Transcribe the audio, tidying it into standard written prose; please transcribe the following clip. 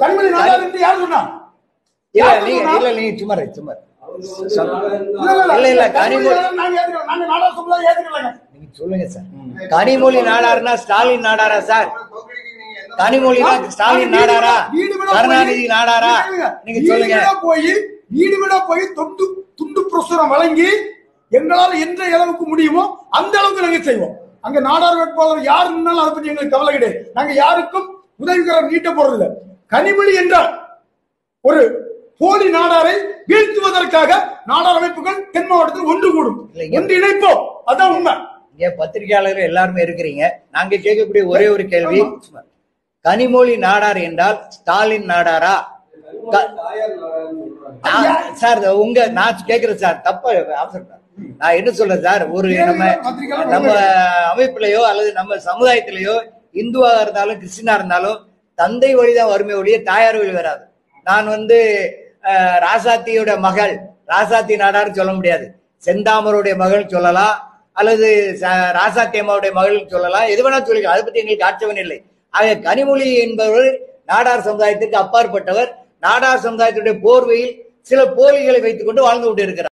கனிமொழி நாடார் என்று யார் சொன்னா? இல்ல நீங்க சும்மா இல்ல கனிமொழி நீங்க சொல்லுங்க சார். கனிமொழி நாடார்னா ஸ்டாலின் நாடாரா சார்? கனிமொழினா ஸ்டாலின் நாடாரா, கருணாநிதி நாடாரா? நீங்க சொல்லுங்க. வீடு வீடா போய் துண்டு பிரசுரம் வழங்கி எங்களால் எந்த அளவுக்கு முடியுமோ அந்த அளவுக்கு நாங்க செய்வோம். அங்க நாடார் வேட்பாளர் யார் இருந்தாலும் அதை பற்றி எங்களுக்கு கவலை கிடையாது. நாங்க யாருக்கும் உதவிகரம் நீட்ட போறதில்லை. கனிமொழி என்றால் ஒரு போலி நாடாரை வீழ்த்துவதற்காக நாடார் அமைப்புகள் தென் மாவட்டத்தில் ஒன்று கூடும், ஒன்று இணைப்போம். அதான் உண்மை. இங்க பத்திரிகையாளர்கள் எல்லாருமே இருக்கிறீங்க. நாங்க கேட்கக்கூடிய ஒரே ஒரு கேள்வி, கனிமொழி நாடார் என்றால் ஸ்டாலின் நாடாரா? சார் உங்க நான் கேக்குறேன் சார், தப்ப அவசரம். நான் என்ன சொல்றேன் சார், ஒரு நம்ம அமைப்புலயோ அல்லது நம்ம சமுதாயத்திலேயோ இந்துவா இருந்தாலும் கிறிஸ்டினா இருந்தாலும் தந்தை வழிதான் வறுமை ஒழிய தாயார் வழி வராது. நான் ராசாத்தியோட மகள், ராசாத்தி நாடார் சொல்ல முடியாது. செந்தாமருடைய மகள் சொல்லலாம், அல்லது ராசாத்தி அம்மாவுடைய மகள் சொல்லலாம், எது வேணா சொல்லிக்கலாம். அதை பத்தி எங்களுக்கு ஆட்சேபம் இல்லை. ஆக கனிமொழி என்பவர் நாடார் சமுதாயத்திற்கு அப்பாற்பட்டவர். நாடார் சமுதாயத்துடைய போர்வையில் சில போலிகளை வைத்துக் கொண்டு வாழ்ந்து கொண்டு இருக்கிறார்.